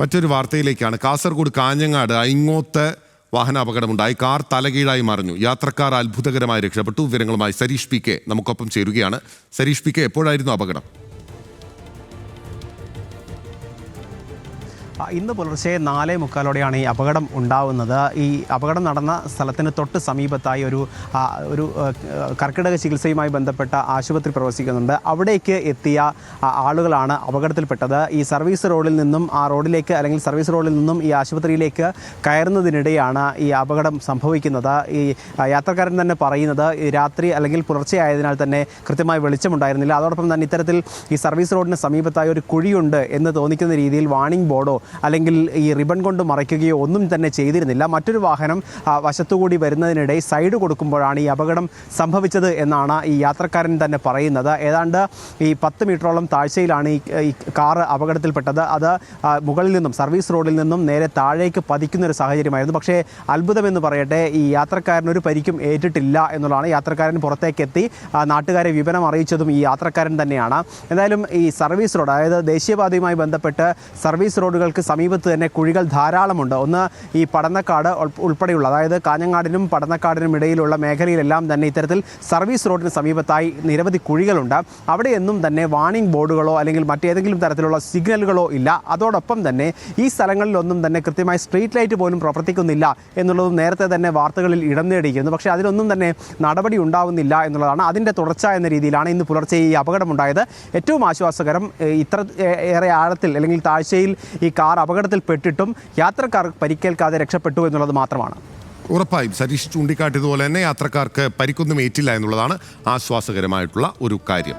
മറ്റൊരു വാർത്തയിലേക്കാണ്. കാസർഗോഡ് കാഞ്ഞങ്ങാട് ഇങ്ങോട്ട് വാഹനാപകടമുണ്ടായി. കാർ തലകീഴായി മറിഞ്ഞു. യാത്രക്കാർ അത്ഭുതകരമായി രക്ഷപ്പെട്ടു. വിവരങ്ങളുമായി സരീഷ് പി കെ നമുക്കൊപ്പം ചേരുകയാണ്. സരീഷ് പി കെ, എപ്പോഴായിരുന്നു അപകടം? ഇന്ന് പുലർച്ചെ 4:45 ഈ അപകടം ഉണ്ടാവുന്നത്. ഈ അപകടം നടന്ന സ്ഥലത്തിന് തൊട്ട് സമീപത്തായി ഒരു കർക്കിടക ചികിത്സയുമായി ബന്ധപ്പെട്ട ആശുപത്രി പ്രവർത്തിക്കുന്നുണ്ട്. അവിടേക്ക് എത്തിയ ആളുകളാണ് അപകടത്തിൽപ്പെട്ടത്. ഈ സർവീസ് റോഡിൽ നിന്നും അല്ലെങ്കിൽ സർവീസ് റോഡിൽ നിന്നും ഈ ആശുപത്രിയിലേക്ക് കയറുന്നതിനിടെയാണ് ഈ അപകടം സംഭവിക്കുന്നത്. ഈ യാത്രക്കാരൻ തന്നെ പറയുന്നത് രാത്രി അല്ലെങ്കിൽ പുലർച്ചെ ആയതിനാൽ തന്നെ കൃത്യമായി വെളിച്ചമുണ്ടായിരുന്നില്ല. അതോടൊപ്പം തന്നെ ഇത്തരത്തിൽ ഈ സർവീസ് റോഡിന് സമീപത്തായി ഒരു കുഴിയുണ്ട് എന്ന് തോന്നിക്കുന്ന രീതിയിൽ വാണിംഗ് ബോർഡോ അല്ലെങ്കിൽ ഈ റിബൺ കൊണ്ട് മറയ്ക്കുകയോ ഒന്നും തന്നെ ചെയ്തിരുന്നില്ല. മറ്റൊരു വാഹനം വശത്തുകൂടി വരുന്നതിനിടെ സൈഡ് കൊടുക്കുമ്പോഴാണ് ഈ അപകടം സംഭവിച്ചത് എന്നാണ് ഈ യാത്രക്കാരൻ തന്നെ പറയുന്നത്. ഏതാണ്ട് ഈ 10 മീറ്ററോളം താഴ്ചയിലാണ് ഈ കാറ് അപകടത്തിൽപ്പെട്ടത്. അത് മുകളിൽ നിന്നും സർവീസ് റോഡിൽ നിന്നും നേരെ താഴേക്ക് പതിക്കുന്നൊരു സാഹചര്യമായിരുന്നു. പക്ഷേ അത്ഭുതമെന്ന് പറയട്ടെ, ഈ യാത്രക്കാരനൊരു പരിക്കും ഏറ്റിട്ടില്ല എന്നുള്ളതാണ്. യാത്രക്കാരൻ പുറത്തേക്കെത്തി നാട്ടുകാരെ വിവരം അറിയിച്ചതും ഈ യാത്രക്കാരൻ തന്നെയാണ്. എന്തായാലും ഈ സർവീസ് റോഡ്, അതായത് ദേശീയപാതയുമായി ബന്ധപ്പെട്ട് സർവീസ് റോഡുകൾക്ക് സമീപത്ത് തന്നെ കുഴികൾ ധാരാളമുണ്ട്. ഒന്ന് ഈ പടന്നക്കാട് ഉൾപ്പെടെയുള്ള, അതായത് കാഞ്ഞങ്ങാടിനും പടന്നക്കാടിനും ഇടയിലുള്ള മേഖലയിലെല്ലാം തന്നെ ഇത്തരത്തിൽ സർവീസ് റോഡിന് സമീപത്തായി നിരവധി കുഴികളുണ്ട്. അവിടെയൊന്നും തന്നെ വാണിംഗ് ബോർഡുകളോ അല്ലെങ്കിൽ മറ്റേതെങ്കിലും തരത്തിലുള്ള സിഗ്നലുകളോ ഇല്ല. അതോടൊപ്പം തന്നെ ഈ സ്ഥലങ്ങളിലൊന്നും തന്നെ കൃത്യമായി സ്ട്രീറ്റ് ലൈറ്റ് പോലും പ്രവർത്തിക്കുന്നില്ല എന്നുള്ളതും നേരത്തെ തന്നെ വാർത്തകളിൽ ഇടം നേടിയിരുന്നു. പക്ഷേ അതിലൊന്നും തന്നെ നടപടി ഉണ്ടാവുന്നില്ല എന്നുള്ളതാണ്. അതിൻ്റെ തുടർച്ച എന്ന രീതിയിലാണ് ഇന്ന് പുലർച്ചെ ഈ അപകടമുണ്ടായത്. ഏറ്റവും ആശ്വാസകരം, ഇത്ര ഏറെ ആഴത്തിൽ അല്ലെങ്കിൽ താഴ്ചയിൽ ഈ കാർ അപകടത്തിൽപ്പെട്ടിട്ടും യാത്രക്കാർ പരിക്കേൽക്കാതെ രക്ഷപ്പെട്ടു എന്നുള്ളത് മാത്രമാണ്. ഉറപ്പായും സരീഷ് ചൂണ്ടിക്കാട്ടിയതുപോലെ തന്നെ യാത്രക്കാർക്ക് പരിക്കൊന്നും ഏറ്റില്ല എന്നുള്ളതാണ് ആശ്വാസകരമായിട്ടുള്ള ഒരു കാര്യം.